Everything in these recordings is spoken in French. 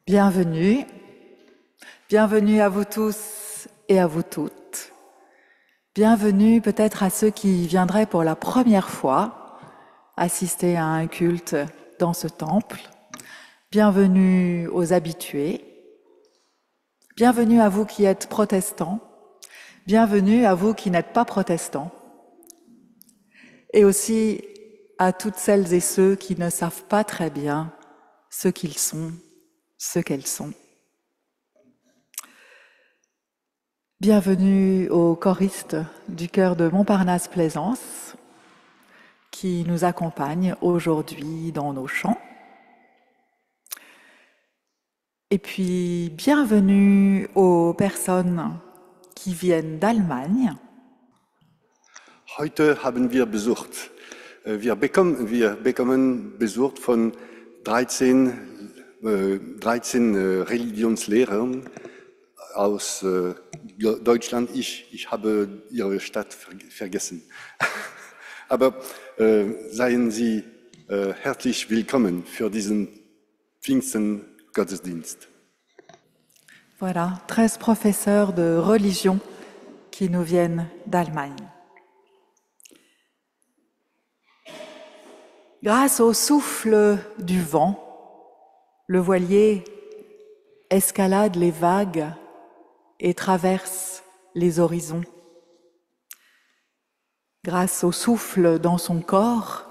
Bienvenue. Bienvenue à vous tous et à vous toutes. Bienvenue peut-être à ceux qui viendraient pour la première fois assister à un culte dans ce temple. Bienvenue aux habitués. Bienvenue à vous qui êtes protestants. Bienvenue à vous qui n'êtes pas protestants. Et aussi à toutes celles et ceux qui ne savent pas très bien ce qu'ils sont, ce qu'elles sont. Bienvenue aux choristes du chœur de Montparnasse-Plaisance qui nous accompagnent aujourd'hui dans nos chants. Et puis bienvenue aux personnes qui viennent d'Allemagne. Heute haben wir besucht. Wir bekommen Besuch von 13 Religionslehrern aus Deutschland. Ich habe ihre Stadt vergessen. Aber seien Sie herzlich willkommen für diesen Pfingsten-Gottesdienst. Voilà, 13 professeurs de religion qui nous viennent d'Allemagne. Grâce au souffle du vent, le voilier escalade les vagues et traverse les horizons. Grâce au souffle dans son corps,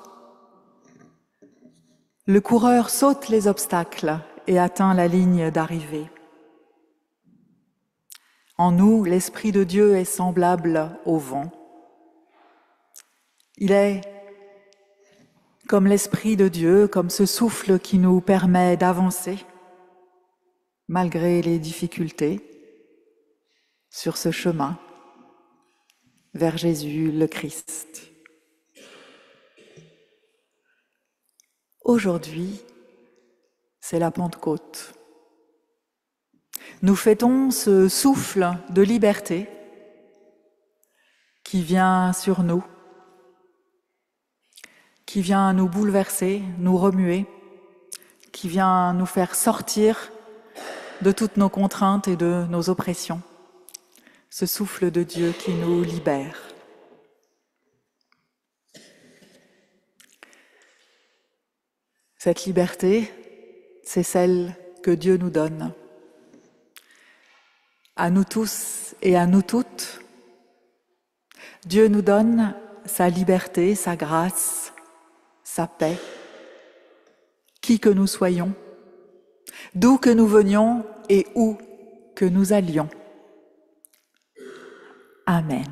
le coureur saute les obstacles et atteint la ligne d'arrivée. En nous, l'Esprit de Dieu est semblable au vent. Il est comme l'Esprit de Dieu, comme ce souffle qui nous permet d'avancer, malgré les difficultés, sur ce chemin vers Jésus le Christ. Aujourd'hui, c'est la Pentecôte. Nous fêtons ce souffle de liberté qui vient sur nous, qui vient nous bouleverser, nous remuer, qui vient nous faire sortir de toutes nos contraintes et de nos oppressions. Ce souffle de Dieu qui nous libère. Cette liberté, c'est celle que Dieu nous donne. À nous tous et à nous toutes, Dieu nous donne sa liberté, sa grâce, sa paix, qui que nous soyons, d'où que nous venions et où que nous allions. Amen.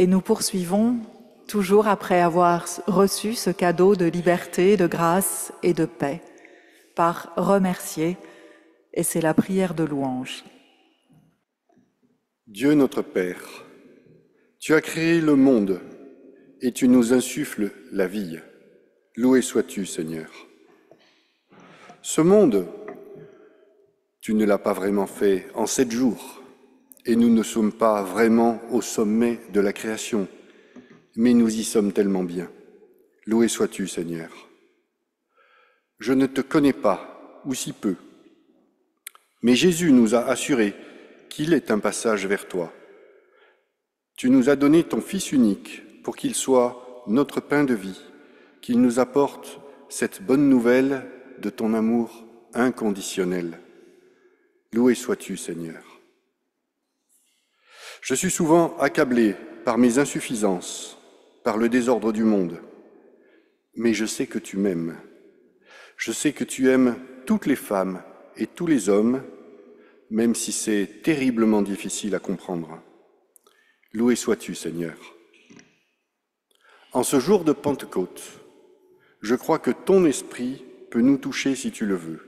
Et nous poursuivons, toujours après avoir reçu ce cadeau de liberté, de grâce et de paix, par remercier, et c'est la prière de louange. Dieu notre Père, tu as créé le monde et tu nous insuffles la vie. Loué sois-tu, Seigneur. Ce monde, tu ne l'as pas vraiment fait en 7 jours. Et nous ne sommes pas vraiment au sommet de la création, mais nous y sommes tellement bien. Loué sois-tu, Seigneur. Je ne te connais pas, ou si peu, mais Jésus nous a assuré qu'il est un passage vers toi. Tu nous as donné ton Fils unique pour qu'il soit notre pain de vie, qu'il nous apporte cette bonne nouvelle de ton amour inconditionnel. Loué sois-tu, Seigneur. Je suis souvent accablé par mes insuffisances, par le désordre du monde, mais je sais que tu m'aimes. Je sais que tu aimes toutes les femmes et tous les hommes, même si c'est terriblement difficile à comprendre. Loué sois-tu, Seigneur. En ce jour de Pentecôte, je crois que ton esprit peut nous toucher si tu le veux.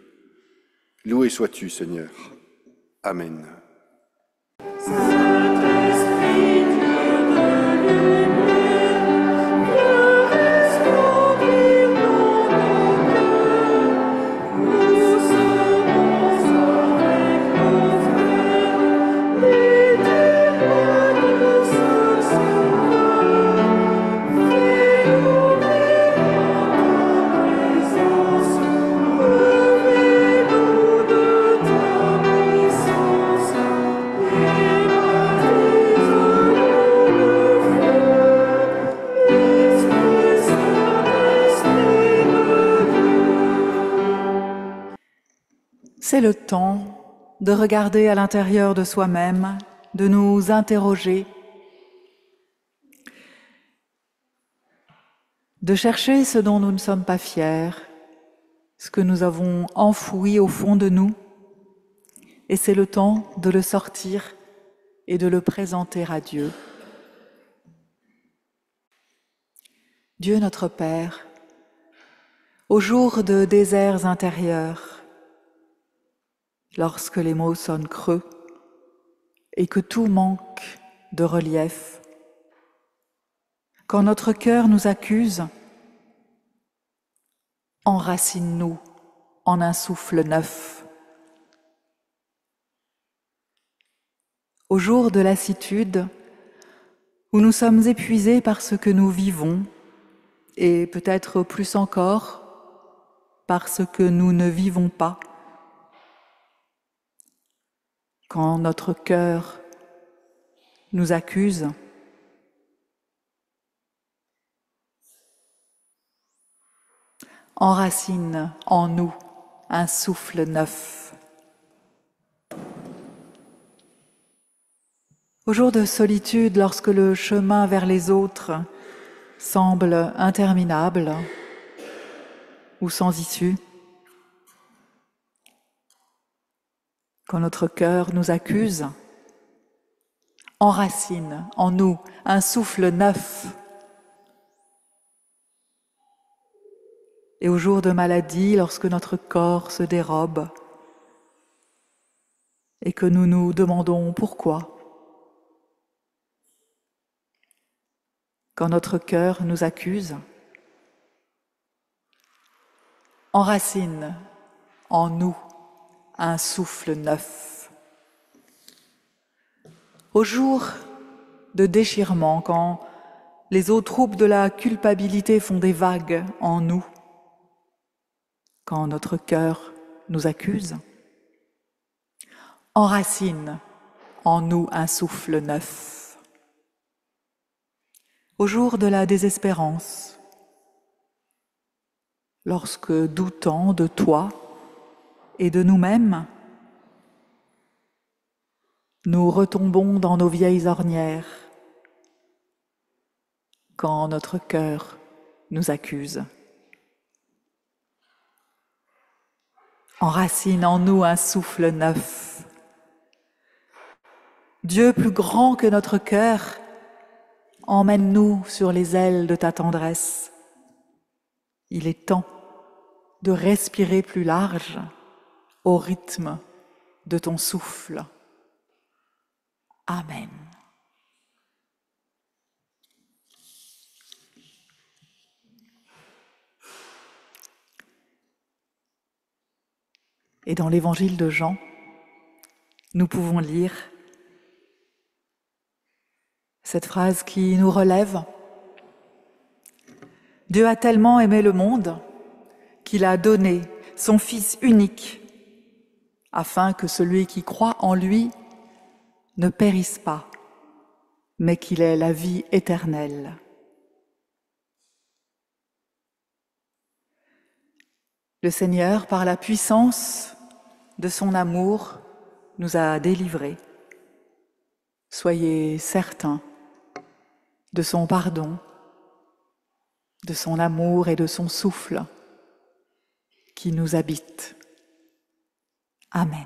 Loué sois-tu, Seigneur. Amen. C'est le temps de regarder à l'intérieur de soi-même, de nous interroger, de chercher ce dont nous ne sommes pas fiers, ce que nous avons enfoui au fond de nous, et c'est le temps de le sortir et de le présenter à Dieu. Dieu notre Père, au jour de déserts intérieurs, lorsque les mots sonnent creux et que tout manque de relief, quand notre cœur nous accuse, enracine-nous en un souffle neuf. Au jour de lassitude, où nous sommes épuisés par ce que nous vivons, et peut-être plus encore par ce que nous ne vivons pas, quand notre cœur nous accuse, enracine en nous un souffle neuf. Au jour de solitude, lorsque le chemin vers les autres semble interminable ou sans issue, quand notre cœur nous accuse, enracine en nous un souffle neuf. Et au jour de maladie, lorsque notre corps se dérobe et que nous nous demandons pourquoi, quand notre cœur nous accuse, enracine en nous un souffle neuf. Au jour de déchirement, quand les eaux troubles de la culpabilité font des vagues en nous, quand notre cœur nous accuse, enracine en nous un souffle neuf. Au jour de la désespérance, lorsque doutant de toi et de nous-mêmes, nous retombons dans nos vieilles ornières, quand notre cœur nous accuse. Enracine en nous un souffle neuf. Dieu plus grand que notre cœur, emmène-nous sur les ailes de ta tendresse. Il est temps de respirer plus large au rythme de ton souffle. Amen. Et dans l'évangile de Jean, nous pouvons lire cette phrase qui nous relève. Dieu a tellement aimé le monde qu'il a donné son Fils unique, afin que celui qui croit en lui ne périsse pas, mais qu'il ait la vie éternelle. Le Seigneur, par la puissance de son amour, nous a délivrés. Soyez certains de son pardon, de son amour et de son souffle qui nous habite. Amen.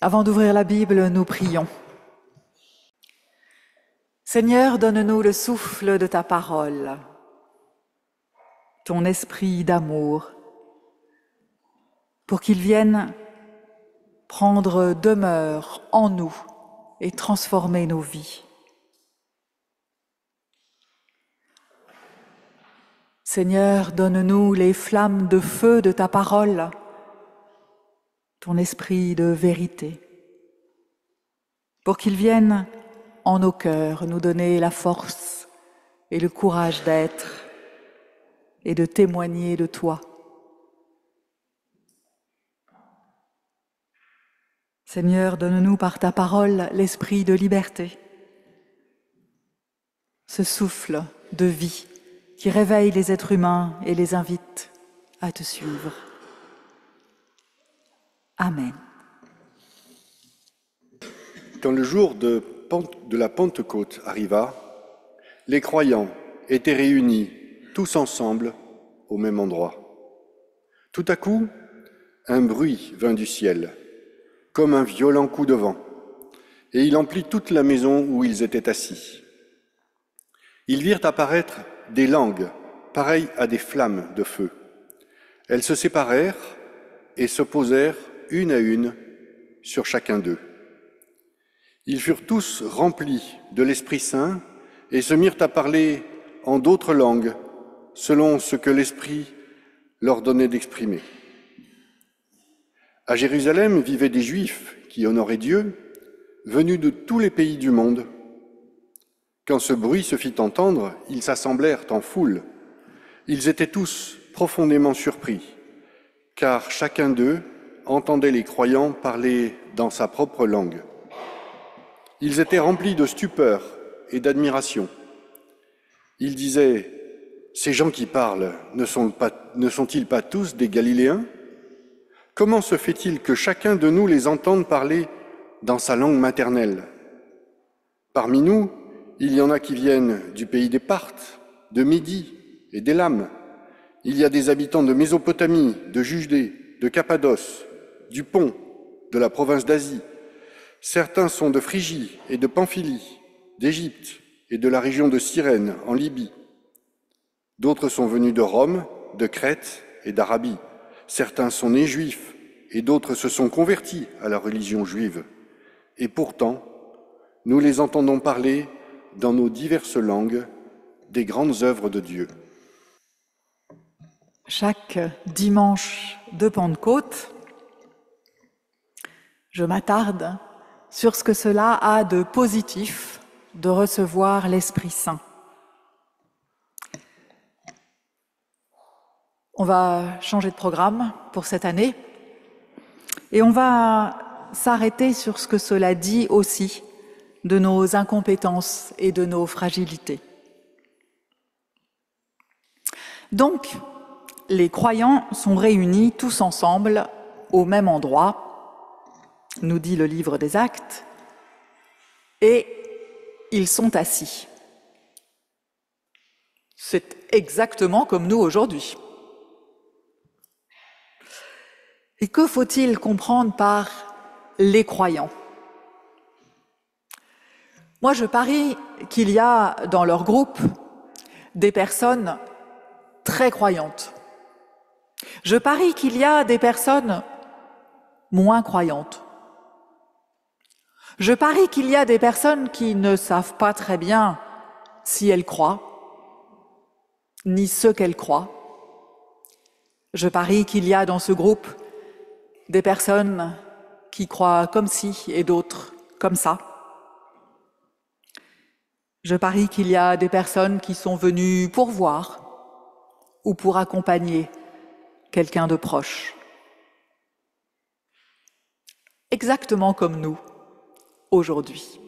Avant d'ouvrir la Bible, nous prions. Seigneur, donne-nous le souffle de ta parole, ton esprit d'amour, pour qu'il vienne prendre demeure en nous et transformer nos vies. Seigneur, donne-nous les flammes de feu de ta parole, ton esprit de vérité, pour qu'il vienne en nos cœurs nous donner la force et le courage d'être et de témoigner de toi. Seigneur, donne-nous par ta parole l'esprit de liberté, ce souffle de vie qui réveille les êtres humains et les invite à te suivre. Amen. Quand le jour de la Pentecôte arriva, les croyants étaient réunis tous ensemble au même endroit. Tout à coup, un bruit vint du ciel, comme un violent coup de vent, et il emplit toute la maison où ils étaient assis. Ils virent apparaître des langues pareilles à des flammes de feu. Elles se séparèrent et se posèrent une à une sur chacun d'eux. Ils furent tous remplis de l'Esprit Saint et se mirent à parler en d'autres langues selon ce que l'Esprit leur donnait d'exprimer. À Jérusalem vivaient des Juifs qui honoraient Dieu, venus de tous les pays du monde. Quand ce bruit se fit entendre, ils s'assemblèrent en foule. Ils étaient tous profondément surpris, car chacun d'eux entendait les croyants parler dans sa propre langue. Ils étaient remplis de stupeur et d'admiration. Ils disaient « Ces gens qui parlent ne sont-ils pas tous des Galiléens ? Comment se fait-il que chacun de nous les entende parler dans sa langue maternelle ? Parmi nous, il y en a qui viennent du pays des Parthes, de Midi et d'Élam. Il y a des habitants de Mésopotamie, de Judée, de Cappadoce, du Pont, de la province d'Asie. Certains sont de Phrygie et de Pamphylie, d'Égypte et de la région de Cyrène, en Libye. D'autres sont venus de Rome, de Crète et d'Arabie. Certains sont nés juifs et d'autres se sont convertis à la religion juive. Et pourtant, nous les entendons parler dans nos diverses langues des grandes œuvres de Dieu. Chaque dimanche de Pentecôte, je m'attarde sur ce que cela a de positif de recevoir l'Esprit Saint. On va changer de programme pour cette année et on va s'arrêter sur ce que cela dit aussi de nos incompétences et de nos fragilités. Donc, les croyants sont réunis tous ensemble au même endroit, nous dit le livre des Actes, et ils sont assis. C'est exactement comme nous aujourd'hui. Et que faut-il comprendre par les croyants ? Moi, je parie qu'il y a dans leur groupe des personnes très croyantes. Je parie qu'il y a des personnes moins croyantes. Je parie qu'il y a des personnes qui ne savent pas très bien si elles croient, ni ce qu'elles croient. Je parie qu'il y a dans ce groupe des personnes qui croient comme ci et d'autres comme ça. Je parie qu'il y a des personnes qui sont venues pour voir ou pour accompagner quelqu'un de proche. Exactement comme nous, aujourd'hui.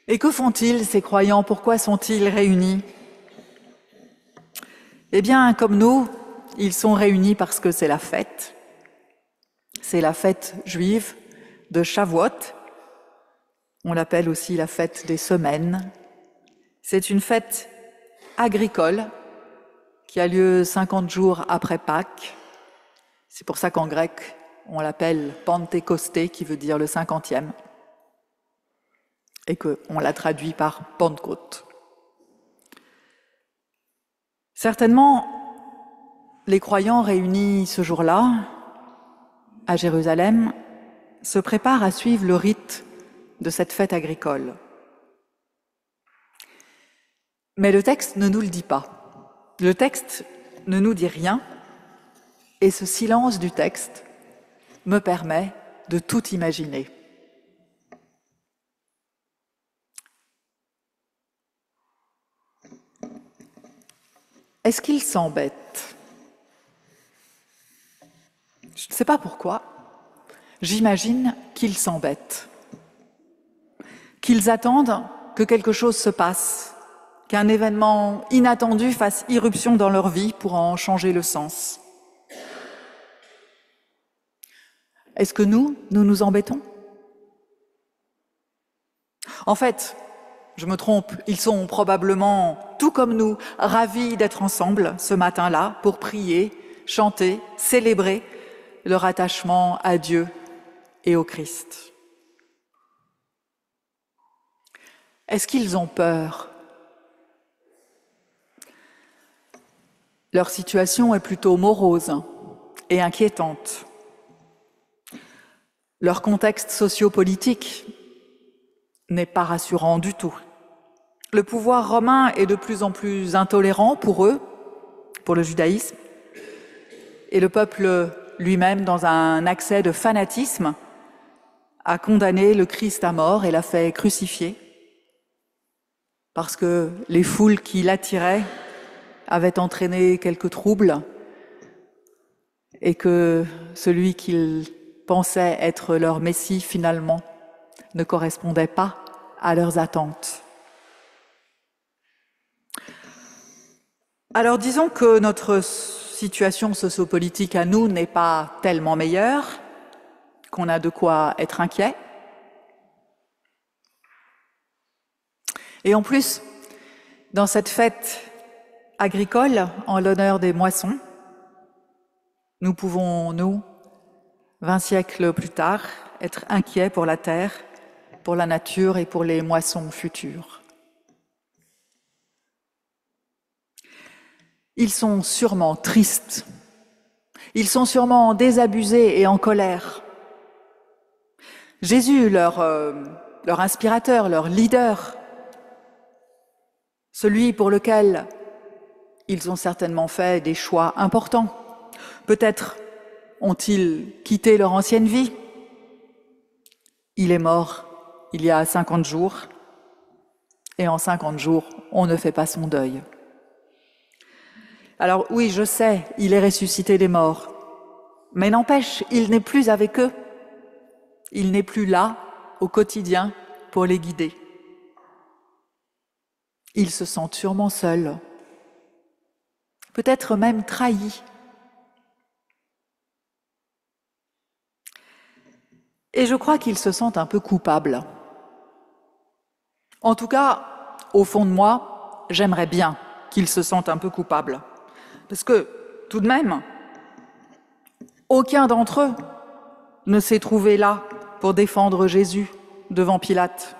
Et que font-ils, ces croyants ? Pourquoi sont-ils réunis ? Eh bien, comme nous, ils sont réunis parce que c'est la fête. C'est la fête juive de Shavuot. On l'appelle aussi la fête des semaines. C'est une fête agricole qui a lieu 50 jours après Pâques. C'est pour ça qu'en grec, on l'appelle Pentecosté, qui veut dire le 50e, et qu'on l'a traduit par Pentecôte. Certainement, les croyants réunis ce jour-là, à Jérusalem, se préparent à suivre le rite de cette fête agricole. Mais le texte ne nous le dit pas. Le texte ne nous dit rien, et ce silence du texte me permet de tout imaginer. Est-ce qu'ils s'embêtent? Je ne sais pas pourquoi. J'imagine qu'ils s'embêtent. Qu'ils attendent que quelque chose se passe, qu'un événement inattendu fasse irruption dans leur vie pour en changer le sens. Est-ce que nous nous embêtons? En fait, je me trompe, ils sont probablement, tout comme nous, ravis d'être ensemble ce matin-là pour prier, chanter, célébrer leur attachement à Dieu et au Christ. Est-ce qu'ils ont peur? Leur situation est plutôt morose et inquiétante. Leur contexte sociopolitique n'est pas rassurant du tout. Le pouvoir romain est de plus en plus intolérant pour eux, pour le judaïsme, et le peuple lui-même, dans un accès de fanatisme, a condamné le Christ à mort et l'a fait crucifier, parce que les foules qui l'attiraient avaient entraîné quelques troubles et que celui qu'ils pensaient être leur Messie, finalement, ne correspondait pas à leurs attentes. Alors disons que notre situation sociopolitique à nous n'est pas tellement meilleure, qu'on a de quoi être inquiet. Et en plus, dans cette fête agricole en l'honneur des moissons, nous pouvons, nous, 20 siècles plus tard, être inquiets pour la terre, pour la nature et pour les moissons futures. Ils sont sûrement tristes, ils sont sûrement désabusés et en colère. Jésus, leur inspirateur, leur leader, celui pour lequel ils ont certainement fait des choix importants. Peut-être ont-ils quitté leur ancienne vie. Il est mort il y a 50 jours, et en 50 jours, on ne fait pas son deuil. Alors oui, je sais, il est ressuscité des morts, mais n'empêche, il n'est plus avec eux. Il n'est plus là, au quotidien, pour les guider. Ils se sentent sûrement seuls, peut-être même trahis. Et je crois qu'ils se sentent un peu coupables. En tout cas, au fond de moi, j'aimerais bien qu'ils se sentent un peu coupables. Parce que, tout de même, aucun d'entre eux ne s'est trouvé là pour défendre Jésus devant Pilate.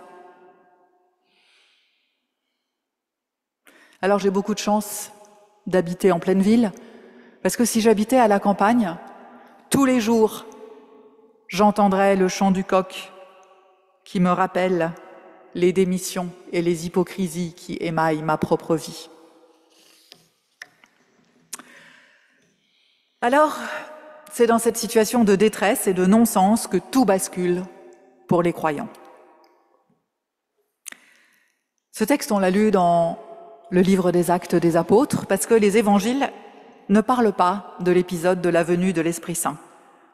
Alors j'ai beaucoup de chance d'habiter en pleine ville, parce que si j'habitais à la campagne, tous les jours, j'entendrais le chant du coq qui me rappelle les démissions et les hypocrisies qui émaillent ma propre vie. Alors, c'est dans cette situation de détresse et de non-sens que tout bascule pour les croyants. Ce texte, on l'a lu dans le livre des Actes des Apôtres, parce que les évangiles ne parlent pas de l'épisode de la venue de l'Esprit Saint.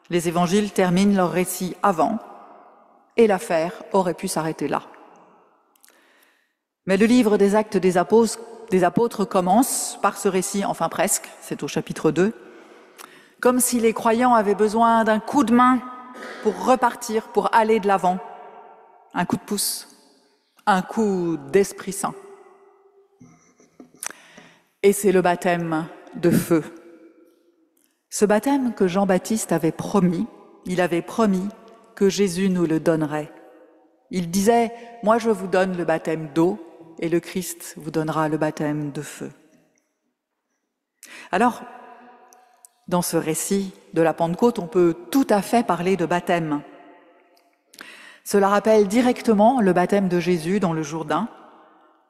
Les évangiles terminent leur récit avant, et l'affaire aurait pu s'arrêter là. Mais le livre des Actes des Apôtres commence par ce récit, enfin presque, c'est au chapitre 2, comme si les croyants avaient besoin d'un coup de main pour repartir, pour aller de l'avant, un coup de pouce, un coup d'Esprit Saint. Et c'est le baptême de feu. Ce baptême que Jean-Baptiste avait promis il avait promis que Jésus nous le donnerait. Il disait « Moi je vous donne le baptême d'eau et le Christ vous donnera le baptême de feu ». Alors, dans ce récit de la Pentecôte, on peut tout à fait parler de baptême. Cela rappelle directement le baptême de Jésus dans le Jourdain,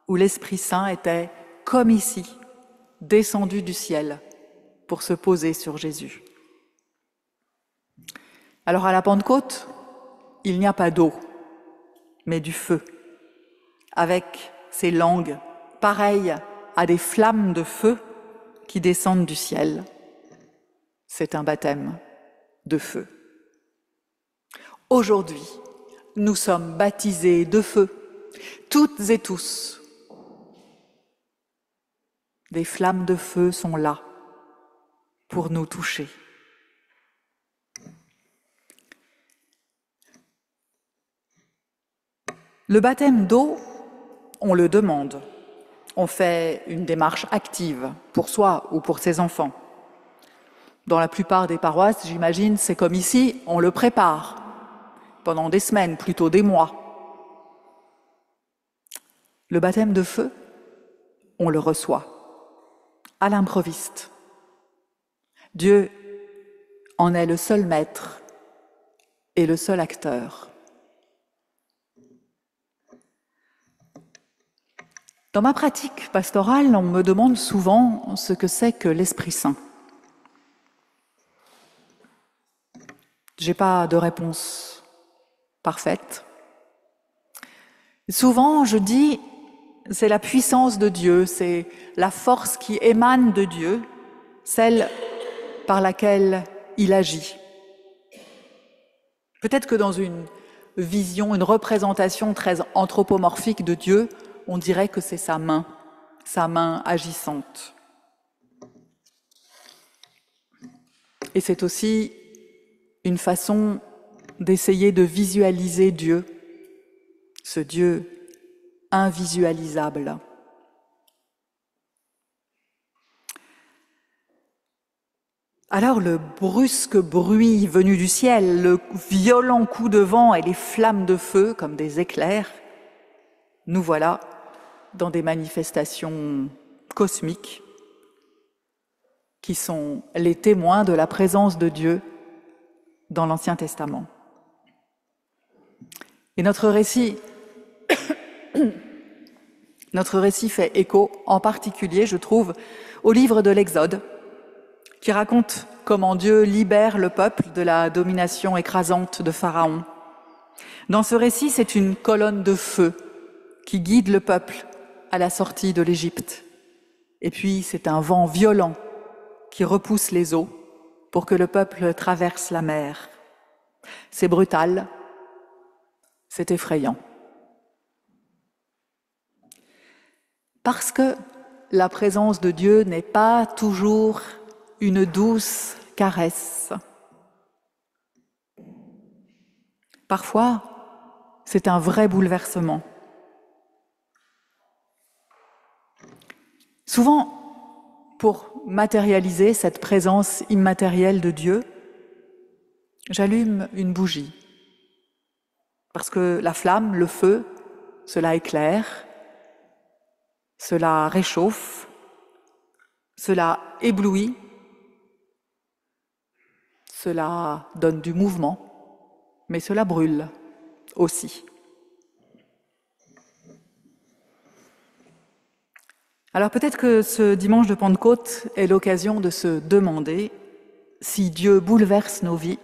où l'Esprit Saint était, comme ici, descendu du ciel pour se poser sur Jésus. Alors à la Pentecôte, il n'y a pas d'eau, mais du feu, avec ces langues pareilles à des flammes de feu qui descendent du ciel. C'est un baptême de feu. Aujourd'hui, nous sommes baptisés de feu, toutes et tous. Des flammes de feu sont là pour nous toucher. Le baptême d'eau, on le demande. On fait une démarche active pour soi ou pour ses enfants. Dans la plupart des paroisses, j'imagine, c'est comme ici, on le prépare pendant des semaines, plutôt des mois. Le baptême de feu, on le reçoit à l'improviste. Dieu en est le seul maître et le seul acteur. Dans ma pratique pastorale, on me demande souvent ce que c'est que l'Esprit Saint. Je n'ai pas de réponse parfaite. Souvent, je dis, c'est la puissance de Dieu, c'est la force qui émane de Dieu, celle par laquelle il agit. Peut-être que dans une vision, une représentation très anthropomorphique de Dieu, on dirait que c'est sa main agissante. Et c'est aussi une façon d'essayer de visualiser Dieu, ce Dieu invisualisable. Alors le brusque bruit venu du ciel, le violent coup de vent et les flammes de feu comme des éclairs, nous voilà dans des manifestations cosmiques qui sont les témoins de la présence de Dieu dans l'Ancien Testament. Et notre récit fait écho, en particulier, je trouve, au livre de l'Exode, qui raconte comment Dieu libère le peuple de la domination écrasante de Pharaon. Dans ce récit, c'est une colonne de feu qui guide le peuple à la sortie de l'Égypte. Et puis, c'est un vent violent qui repousse les eaux pour que le peuple traverse la mer. C'est brutal, c'est effrayant. Parce que la présence de Dieu n'est pas toujours une douce caresse. Parfois, c'est un vrai bouleversement. Souvent, pour matérialiser cette présence immatérielle de Dieu, j'allume une bougie. Parce que la flamme, le feu, cela éclaire, cela réchauffe, cela éblouit, cela donne du mouvement, mais cela brûle aussi. Alors peut-être que ce dimanche de Pentecôte est l'occasion de se demander si Dieu bouleverse nos vies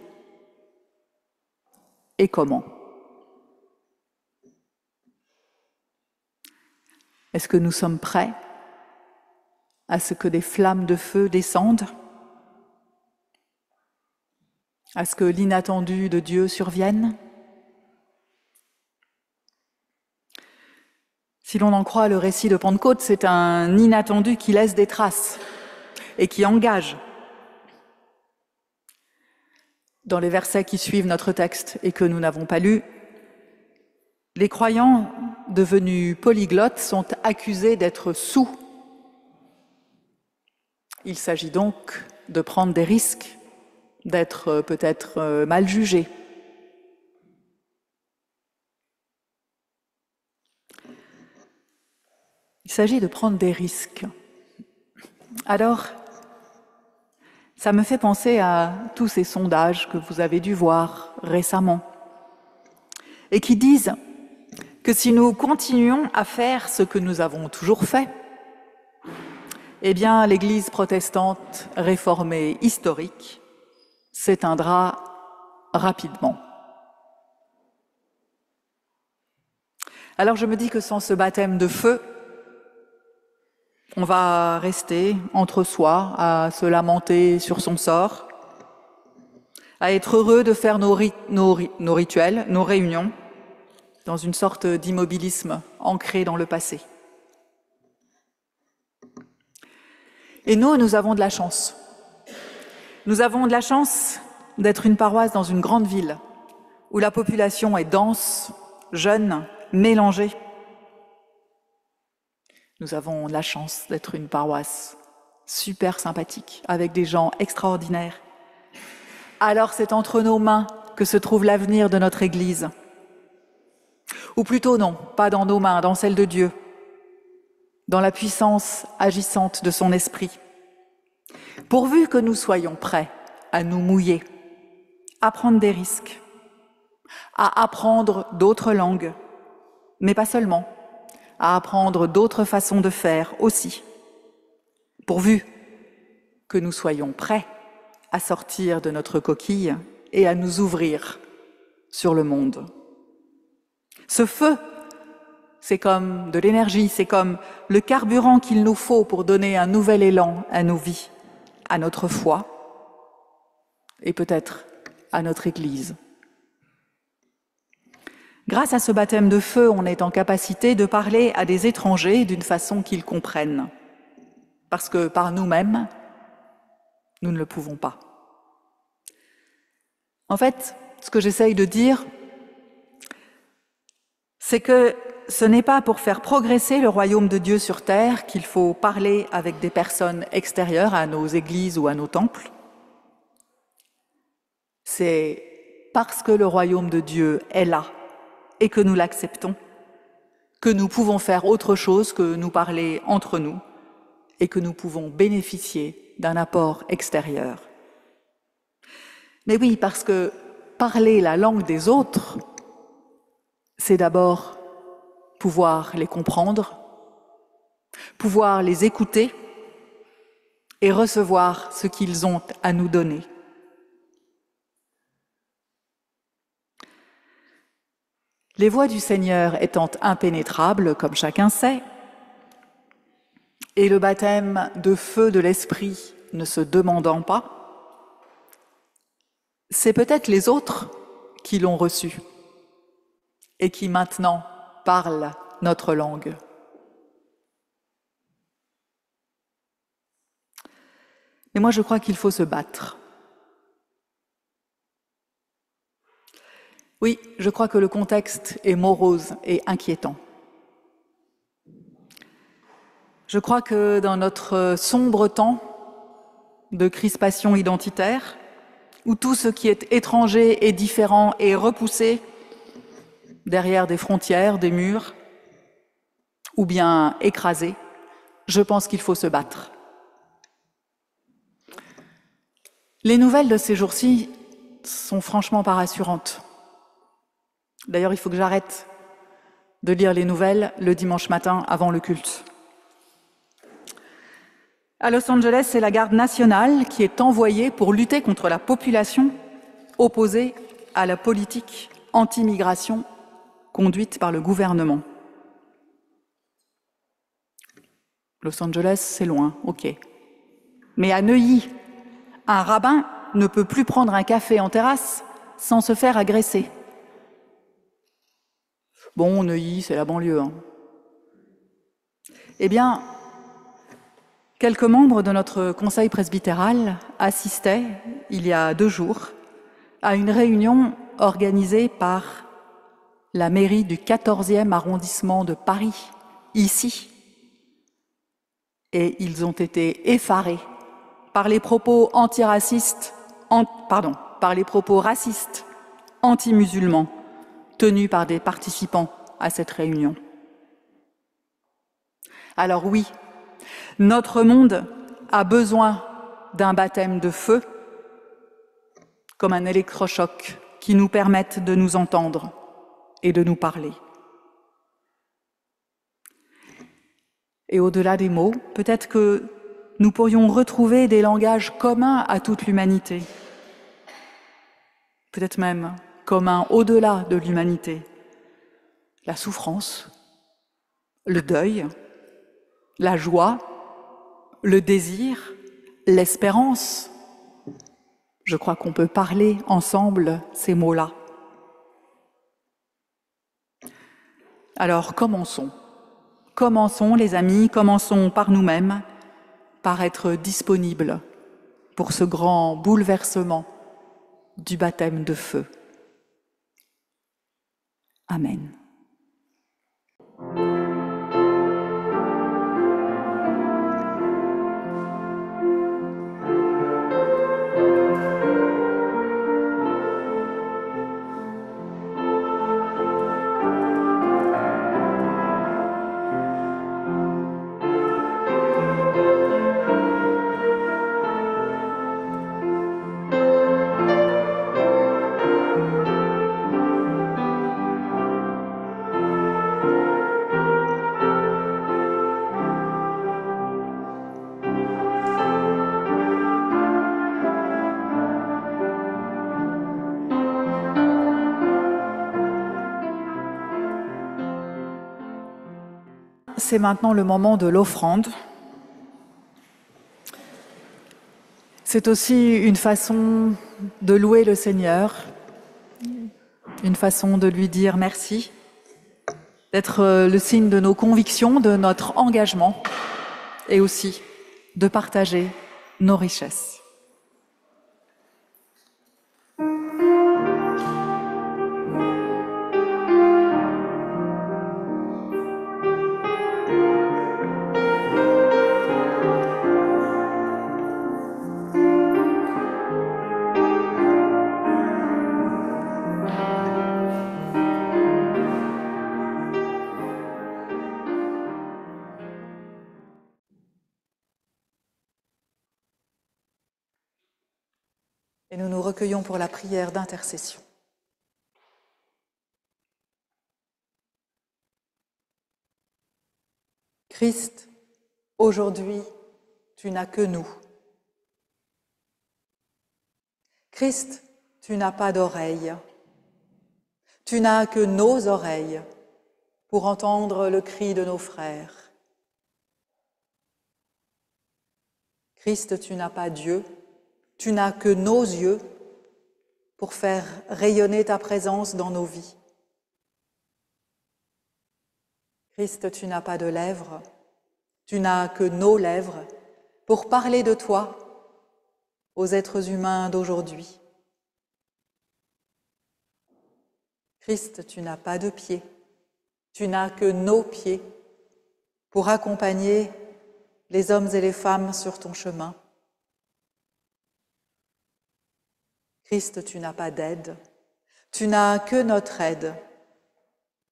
et comment. Est-ce que nous sommes prêts à ce que des flammes de feu descendent, à ce que l'inattendu de Dieu survienne? Si l'on en croit le récit de Pentecôte, c'est un inattendu qui laisse des traces et qui engage. Dans les versets qui suivent notre texte et que nous n'avons pas lus, les croyants devenus polyglottes sont accusés d'être soûls. Il s'agit donc de prendre des risques, d'être peut-être mal jugé. Il s'agit de prendre des risques. Alors, ça me fait penser à tous ces sondages que vous avez dû voir récemment et qui disent que si nous continuons à faire ce que nous avons toujours fait, eh bien, l'Église protestante réformée historique s'éteindra rapidement. Alors je me dis que sans ce baptême de feu, on va rester entre soi à se lamenter sur son sort, à être heureux de faire nos rituels, nos réunions, dans une sorte d'immobilisme ancré dans le passé. Et nous avons de la chance. Nous avons de la chance d'être une paroisse dans une grande ville, où la population est dense, jeune, mélangée. Nous avons la chance d'être une paroisse super sympathique, avec des gens extraordinaires. Alors c'est entre nos mains que se trouve l'avenir de notre Église. Ou plutôt non, pas dans nos mains, dans celles de Dieu, dans la puissance agissante de son esprit. Pourvu que nous soyons prêts à nous mouiller, à prendre des risques, à apprendre d'autres langues, mais pas seulement, à apprendre d'autres façons de faire aussi, pourvu que nous soyons prêts à sortir de notre coquille et à nous ouvrir sur le monde. Ce feu, c'est comme de l'énergie, c'est comme le carburant qu'il nous faut pour donner un nouvel élan à nos vies, à notre foi et peut-être à notre Église. Grâce à ce baptême de feu, on est en capacité de parler à des étrangers d'une façon qu'ils comprennent, parce que par nous-mêmes, nous ne le pouvons pas. En fait, ce que j'essaye de dire, c'est que ce n'est pas pour faire progresser le royaume de Dieu sur terre qu'il faut parler avec des personnes extérieures à nos églises ou à nos temples. C'est parce que le royaume de Dieu est là et que nous l'acceptons, que nous pouvons faire autre chose que nous parler entre nous et que nous pouvons bénéficier d'un apport extérieur. Mais oui, parce que parler la langue des autres, c'est d'abord pouvoir les comprendre, pouvoir les écouter et recevoir ce qu'ils ont à nous donner. Les voies du Seigneur étant impénétrables, comme chacun sait, et le baptême de feu de l'Esprit ne se demandant pas, c'est peut-être les autres qui l'ont reçu et qui maintenant parlent notre langue. Mais moi, je crois qu'il faut se battre. Oui, je crois que le contexte est morose et inquiétant. Je crois que dans notre sombre temps de crispation identitaire, où tout ce qui est étranger et différent est repoussé derrière des frontières, des murs, ou bien écrasé, je pense qu'il faut se battre. Les nouvelles de ces jours-ci sont franchement pas rassurantes. D'ailleurs, il faut que j'arrête de lire les nouvelles le dimanche matin avant le culte. À Los Angeles, c'est la garde nationale qui est envoyée pour lutter contre la population opposée à la politique anti-migration conduite par le gouvernement. Los Angeles, c'est loin, ok. Mais à Neuilly, un rabbin ne peut plus prendre un café en terrasse sans se faire agresser. Bon, Neuilly, c'est la banlieue. Eh bien, quelques membres de notre conseil presbytéral assistaient, il y a 2 jours, à une réunion organisée par la mairie du 14e arrondissement de Paris, ici. Et ils ont été effarés par les propos antiracistes par les propos racistes, anti-musulmans, tenus par des participants à cette réunion. Alors oui, notre monde a besoin d'un baptême de feu, comme un électrochoc qui nous permette de nous entendre et de nous parler. Et au-delà des mots, peut-être que nous pourrions retrouver des langages communs à toute l'humanité, peut-être même communs au-delà de l'humanité. La souffrance, le deuil, la joie, le désir, l'espérance. Je crois qu'on peut parler ensemble ces mots-là. Alors commençons. Commençons, les amis, commençons par nous-mêmes, par être disponibles pour ce grand bouleversement du baptême de feu. Amen. C'est maintenant le moment de l'offrande. C'est aussi une façon de louer le Seigneur, une façon de lui dire merci, d'être le signe de nos convictions, de notre engagement et aussi de partager nos richesses. Et nous nous recueillons pour la prière d'intercession. Christ, aujourd'hui, tu n'as que nous. Christ, tu n'as pas d'oreilles. Tu n'as que nos oreilles pour entendre le cri de nos frères. Christ, tu n'as pas Dieu. Tu n'as que nos yeux pour faire rayonner ta présence dans nos vies. Christ, tu n'as pas de lèvres, tu n'as que nos lèvres pour parler de toi aux êtres humains d'aujourd'hui. Christ, tu n'as pas de pieds, tu n'as que nos pieds pour accompagner les hommes et les femmes sur ton chemin. Christ, tu n'as pas d'aide, tu n'as que notre aide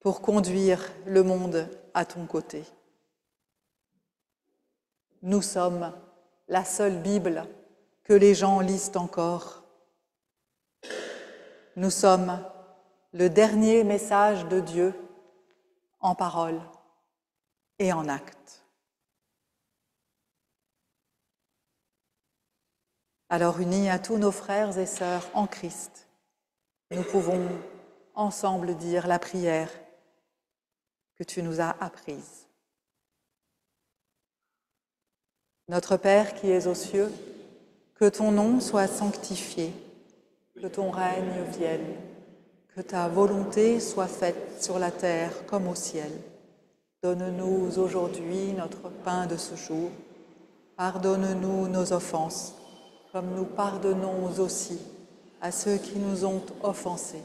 pour conduire le monde à ton côté. Nous sommes la seule Bible que les gens lisent encore. Nous sommes le dernier message de Dieu en parole et en acte. Alors, unis à tous nos frères et sœurs en Christ, nous pouvons ensemble dire la prière que tu nous as apprise. Notre Père qui es aux cieux, que ton nom soit sanctifié, que ton règne vienne, que ta volonté soit faite sur la terre comme au ciel. Donne-nous aujourd'hui notre pain de ce jour. Pardonne-nous nos offenses, comme nous pardonnons aussi à ceux qui nous ont offensés.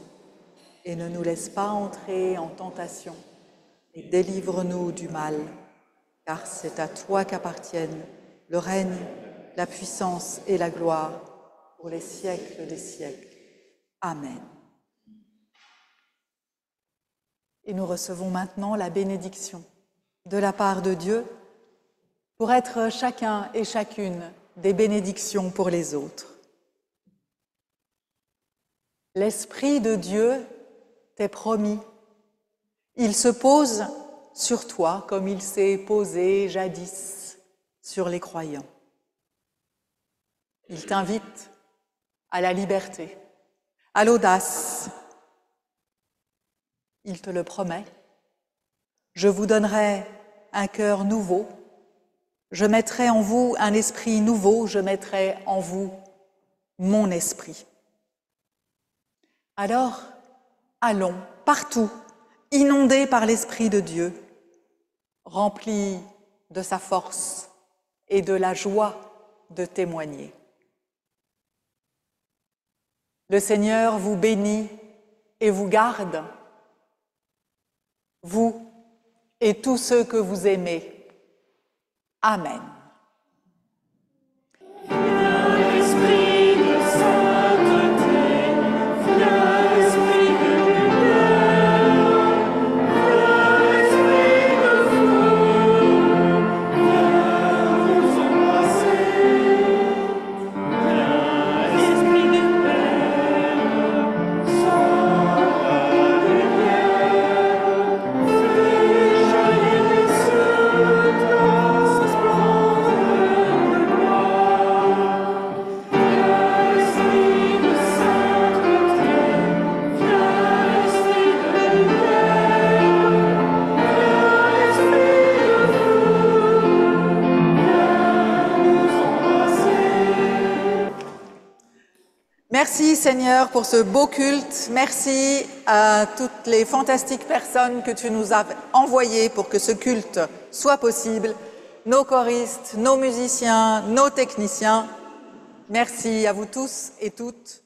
Et ne nous laisse pas entrer en tentation, et délivre-nous du mal, car c'est à toi qu'appartiennent le règne, la puissance et la gloire pour les siècles des siècles. Amen. Et nous recevons maintenant la bénédiction de la part de Dieu pour être chacun et chacune des bénédictions pour les autres. L'Esprit de Dieu t'est promis. Il se pose sur toi comme il s'est posé jadis sur les croyants. Il t'invite à la liberté, à l'audace. Il te le promet. Je vous donnerai un cœur nouveau. Je mettrai en vous un esprit nouveau. Je mettrai en vous mon esprit. Alors, allons partout, inondés par l'Esprit de Dieu, remplis de sa force et de la joie de témoigner. Le Seigneur vous bénit et vous garde, vous et tous ceux que vous aimez. Amen. Merci Seigneur pour ce beau culte. Merci à toutes les fantastiques personnes que tu nous as envoyées pour que ce culte soit possible. Nos choristes, nos musiciens, nos techniciens. Merci à vous tous et toutes.